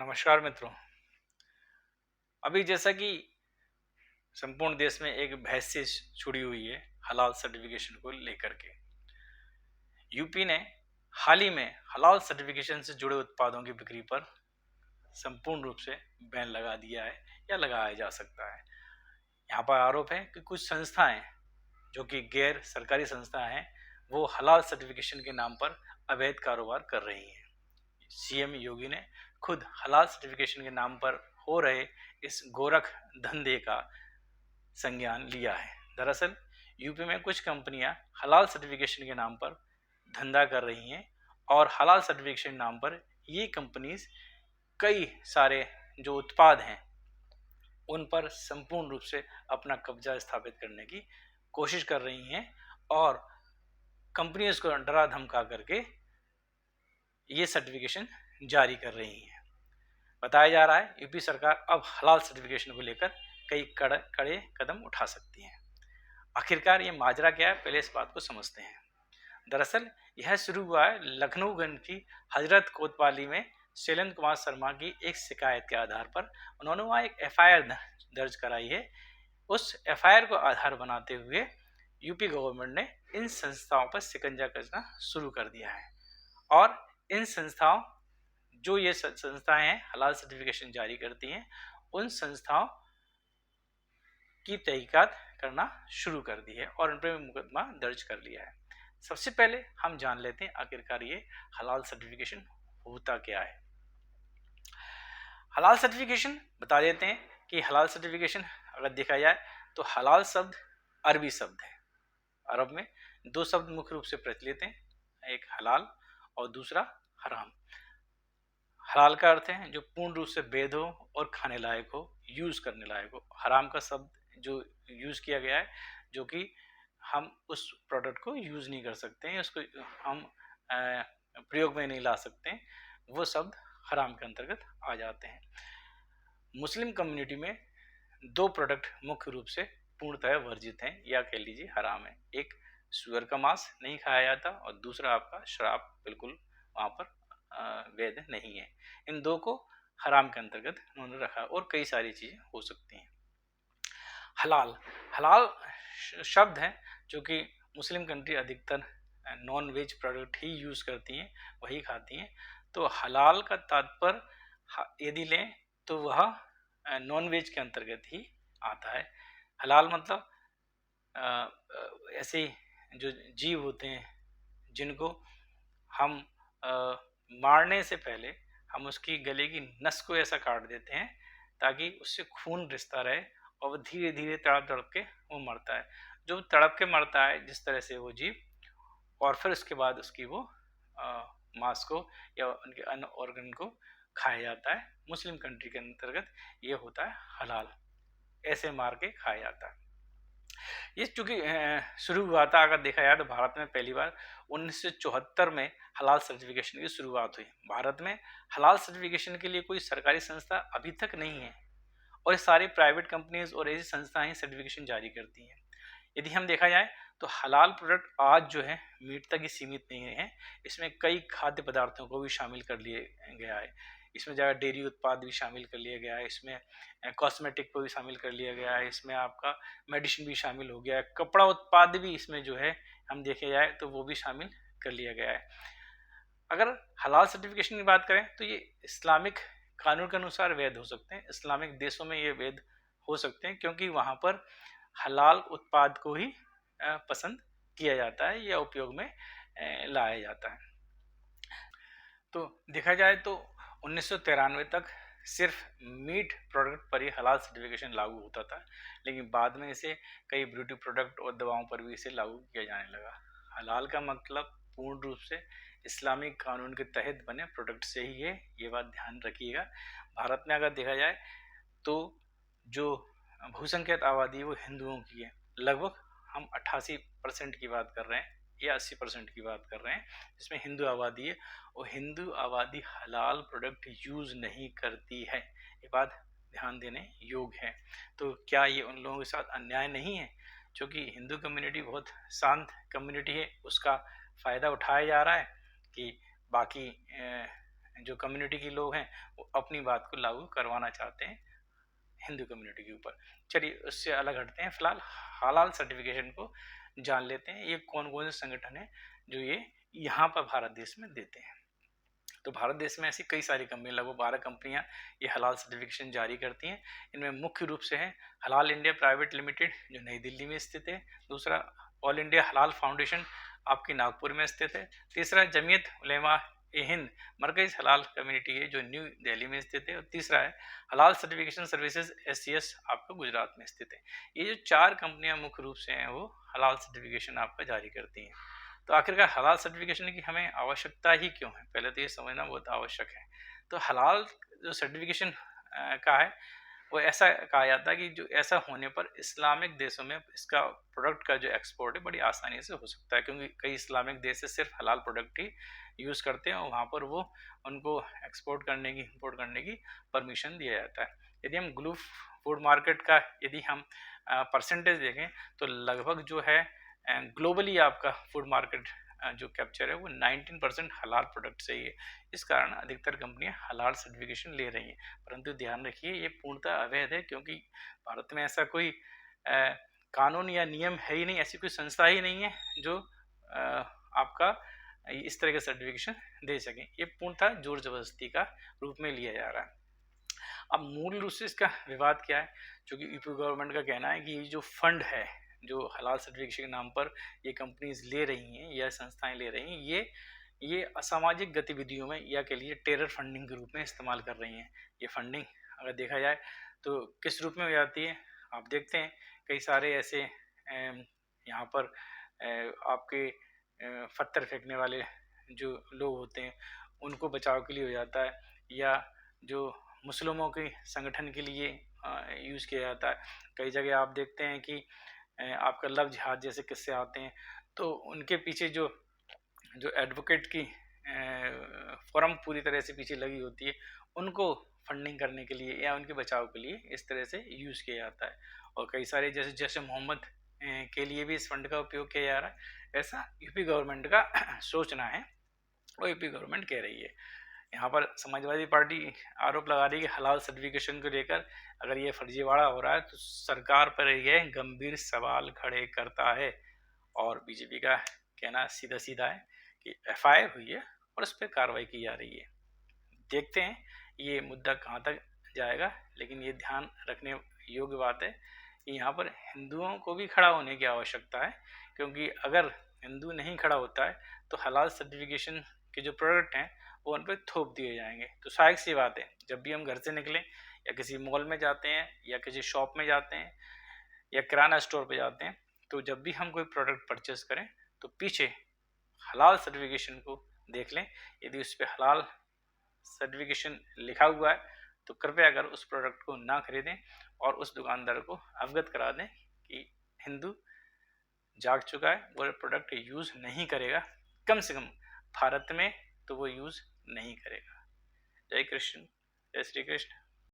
नमस्कार मित्रों। अभी जैसा कि संपूर्ण देश में एक बहस से छुड़ी हुई है हलाल सर्टिफिकेशन को लेकर के, यूपी ने हाल ही में हलाल सर्टिफिकेशन से जुड़े उत्पादों की बिक्री पर संपूर्ण रूप से बैन लगा दिया है या लगाया जा सकता है। यहाँ पर आरोप है कि कुछ संस्थाएं जो कि गैर सरकारी संस्थाएं हैं वो हलाल सर्टिफिकेशन के नाम पर अवैध कारोबार कर रही हैं। सीएम योगी ने खुद हलाल सर्टिफिकेशन के नाम पर हो रहे इस गोरख धंधे का संज्ञान लिया है। दरअसल यूपी में कुछ कंपनियां हलाल सर्टिफिकेशन के नाम पर धंधा कर रही हैं और हलाल सर्टिफिकेशन के नाम पर ये कंपनीज कई सारे जो उत्पाद हैं उन पर संपूर्ण रूप से अपना कब्जा स्थापित करने की कोशिश कर रही हैं और कंपनीज को डरा धमका करके ये सर्टिफिकेशन जारी कर रही हैं। बताया जा रहा है यूपी सरकार अब हलाल सर्टिफिकेशन को लेकर कई कड़े कदम उठा सकती है। आखिरकार ये माजरा क्या है, पहले इस बात को समझते हैं। दरअसल यह शुरू हुआ है लखनऊगंज की हजरत कोतवाली में शैलेंद्र कुमार शर्मा की एक शिकायत के आधार पर उन्होंने वहाँ एक एफआईआर दर्ज कराई है। उस एफआईआर को आधार बनाते हुए यूपी गवर्नमेंट ने इन संस्थाओं पर शिकंजा कसना शुरू कर दिया है और इन संस्थाओं जो ये संस्थाएं हैं हलाल सर्टिफिकेशन जारी करती हैं उन संस्थाओं की तहकीकात करना शुरू कर दी है और उन पर मुकदमा दर्ज कर लिया है। सबसे पहले हम जान लेते हैं आखिरकार ये हलाल सर्टिफिकेशन होता क्या है। हलाल सर्टिफिकेशन बता देते हैं कि हलाल सर्टिफिकेशन अगर देखा जाए तो हलाल शब्द अरबी शब्द है। अरब में दो शब्द मुख्य रूप से प्रचलित हैं, एक हलाल और दूसरा हराम। हलाल का अर्थ है जो पूर्ण रूप से वैध हो और खाने लायक हो, यूज करने लायक हो। हराम का शब्द जो यूज किया गया है जो कि हम उस प्रोडक्ट को यूज नहीं कर सकते हैं, उसको हम प्रयोग में नहीं ला सकते हैं, वो शब्द हराम के अंतर्गत आ जाते हैं। मुस्लिम कम्युनिटी में दो प्रोडक्ट मुख्य रूप से पूर्णतः वर्जित हैं या कह लीजिए हराम है। एक सुअर का मांस नहीं खाया जाता और दूसरा आपका शराब बिल्कुल वहाँ पर वैध नहीं है। इन दो को हराम के अंतर्गत उन्होंने रखा और कई सारी चीज़ें हो सकती हैं। हलाल हलाल शब्द है जो कि मुस्लिम कंट्री अधिकतर नॉन वेज प्रोडक्ट ही यूज़ करती हैं, वही खाती हैं। तो हलाल का तात्पर्य यदि लें तो वह नॉन वेज के अंतर्गत ही आता है। हलाल मतलब ऐसे जो जीव होते हैं जिनको हम मारने से पहले हम उसकी गले की नस को ऐसा काट देते हैं ताकि उससे खून रिसता रहे और वो धीरे धीरे तड़प तड़प के वो मरता है। जो तड़प के मरता है जिस तरह से वो जीव, और फिर उसके बाद उसकी वो मांस को या उनके अन्य ऑर्गन को खाया जाता है। मुस्लिम कंट्री के अंतर्गत ये होता है हलाल, ऐसे मार के खाया जाता है। ये चूंकि शुरू हुआ था, अगर देखा जाए तो भारत में पहली बार 1974 में हलाल सर्टिफिकेशन की शुरुआत हुई। भारत में हलाल सर्टिफिकेशन के लिए कोई सरकारी संस्था अभी तक नहीं है और ये सारी प्राइवेट कंपनीज और ऐसी संस्थाएं सर्टिफिकेशन जारी करती हैं। यदि हम देखा जाए तो हलाल प्रोडक्ट आज जो है मीट तक ही सीमित नहीं है, इसमें कई खाद्य पदार्थों को भी शामिल कर लिया गया है। इसमें ज़्यादा डेयरी उत्पाद भी शामिल कर लिया गया है, इसमें कॉस्मेटिक को भी शामिल कर लिया गया है, इसमें आपका मेडिसिन भी शामिल हो गया है, कपड़ा उत्पाद भी इसमें जो है हम देखे जाए तो वो भी शामिल कर लिया गया है। अगर हलाल सर्टिफिकेशन की बात करें तो ये इस्लामिक कानून के अनुसार वैध हो सकते हैं, इस्लामिक देशों में ये वैध हो सकते हैं क्योंकि वहाँ पर हलाल उत्पाद को ही पसंद किया जाता है या उपयोग में लाया जाता है। तो देखा जाए तो 1993 तक सिर्फ मीट प्रोडक्ट पर ही हलाल सर्टिफिकेशन लागू होता था, लेकिन बाद में इसे कई ब्यूटी प्रोडक्ट और दवाओं पर भी इसे लागू किया जाने लगा। हलाल का मतलब पूर्ण रूप से इस्लामिक कानून के तहत बने प्रोडक्ट से ही है, ये बात ध्यान रखिएगा। भारत में अगर देखा जाए तो जो बहुसंख्यक आबादी है वो हिंदुओं की है। लगभग हम 88% की बात कर रहे हैं या 80% की बात कर रहे हैं जिसमें हिंदू आबादी है, और हिंदू आबादी हलाल प्रोडक्ट यूज़ नहीं करती है। ये बात ध्यान देने योग्य है। तो क्या ये उन लोगों के साथ अन्याय नहीं है? क्योंकि हिंदू कम्युनिटी बहुत शांत कम्युनिटी है, उसका फ़ायदा उठाया जा रहा है कि बाकी जो कम्युनिटी के लोग हैं वो अपनी बात को लागू करवाना चाहते हैं हिंदू कम्युनिटी के ऊपर। चलिए उससे अलग हटते हैं, फिलहाल हलाल सर्टिफिकेशन को जान लेते हैं। ये कौन कौन से संगठन है जो ये यहाँ पर भारत देश में देते हैं। तो भारत देश में ऐसी कई सारी कंपनी, लगभग 12 कंपनियां ये हलाल सर्टिफिकेशन जारी करती हैं। इनमें मुख्य रूप से है हलाल इंडिया प्राइवेट लिमिटेड जो नई दिल्ली में स्थित है, दूसरा ऑल इंडिया हलाल फाउंडेशन आपकी नागपुर में स्थित है, तीसरा जमीयत उलेमा ए हिंद मरकज हलाल कम्युनिटी है जो न्यू दिल्ली में स्थित है, और तीसरा है हलाल सर्टिफिकेशन सर्विसेज SCS आपका गुजरात में स्थित है। ये जो 4 कंपनियां मुख्य रूप से हैं वो हलाल सर्टिफिकेशन आपका जारी करती हैं। तो आखिरकार हलाल सर्टिफिकेशन की हमें आवश्यकता ही क्यों है, पहले तो ये समझना बहुत आवश्यक है। तो हलाल जो सर्टिफिकेशन का है वो ऐसा कहा जाता है कि जो ऐसा होने पर इस्लामिक देशों में इसका प्रोडक्ट का जो एक्सपोर्ट है बड़ी आसानी से हो सकता है, क्योंकि कई इस्लामिक देश से सिर्फ हलाल प्रोडक्ट ही यूज़ करते हैं और वहाँ पर वो उनको एक्सपोर्ट करने की इंपोर्ट करने की परमिशन दिया जाता है। यदि हम ग्लोबल फूड मार्केट का यदि हम परसेंटेज देखें तो लगभग जो है ग्लोबली आपका फूड मार्केट जो कैप्चर है वो 19% हलाल प्रोडक्ट से ही है। इस कारण अधिकतर कंपनियां हलाल सर्टिफिकेशन ले रही हैं, परंतु ध्यान रखिए ये पूर्णतः अवैध है, क्योंकि भारत में ऐसा कोई कानून या नियम है ही नहीं, ऐसी कोई संस्था ही नहीं है जो आपका इस तरह का सर्टिफिकेशन दे सके। ये पूर्णतः जोर जबरदस्ती का रूप में लिया जा रहा है। अब मूल रूप से इसका विवाद क्या है, क्योंकि यूपी गवर्नमेंट का कहना है कि ये जो फंड है जो हलाल सर्टिफिकेशन के नाम पर ये कंपनीज ले रही हैं या संस्थाएं ले रही हैं, ये असामाजिक गतिविधियों में या के लिए टेरर फंडिंग के रूप में इस्तेमाल कर रही हैं। ये फंडिंग अगर देखा जाए तो किस रूप में हो जाती है, आप देखते हैं कई सारे ऐसे यहाँ पर आपके पत्थर फेंकने वाले जो लोग होते हैं उनको बचाव के लिए हो जाता है, या जो मुस्लिमों के संगठन के लिए यूज़ किया जाता है। कई जगह आप देखते हैं कि आपका लव जिहाद जैसे किस्से आते हैं, तो उनके पीछे जो एडवोकेट की फॉर्म पूरी तरह से पीछे लगी होती है, उनको फंडिंग करने के लिए या उनके बचाव के लिए इस तरह से यूज़ किया जाता है। और कई सारे जैसे जैसे मोहम्मद के लिए भी इस फंड का उपयोग किया जा रहा है, ऐसा यूपी गवर्नमेंट का सोचना है और यूपी गवर्नमेंट कह रही है। यहाँ पर समाजवादी पार्टी आरोप लगा रही है कि हलाल सर्टिफिकेशन को लेकर अगर ये फर्जीवाड़ा हो रहा है तो सरकार पर यह गंभीर सवाल खड़े करता है। और बीजेपी का कहना सीधा सीधा है कि FIR हुई है और उस पर कार्रवाई की जा रही है। देखते हैं ये मुद्दा कहाँ तक जाएगा, लेकिन ये ध्यान रखने योग्य बात है कि यहाँ पर हिंदुओं को भी खड़ा होने की आवश्यकता है, क्योंकि अगर हिंदू नहीं खड़ा होता है तो हलाल सर्टिफिकेशन के जो प्रोडक्ट हैं वो उन पर थोप दिए जाएंगे। तो स्वाभाविक सी बात है, जब भी हम घर से निकलें या किसी मॉल में जाते हैं या किसी शॉप में जाते हैं या किराना स्टोर पे जाते हैं, तो जब भी हम कोई प्रोडक्ट परचेस करें तो पीछे हलाल सर्टिफिकेशन को देख लें। यदि उस पर हलाल सर्टिफिकेशन लिखा हुआ है तो कृपया कर उस प्रोडक्ट को ना खरीदें और उस दुकानदार को अवगत करा दें कि हिंदू जाग चुका है, वो प्रोडक्ट यूज़ नहीं करेगा, कम से कम भारत में तो वो यूज़ नहीं करेगा। जय कृष्ण, जय श्री कृष्ण।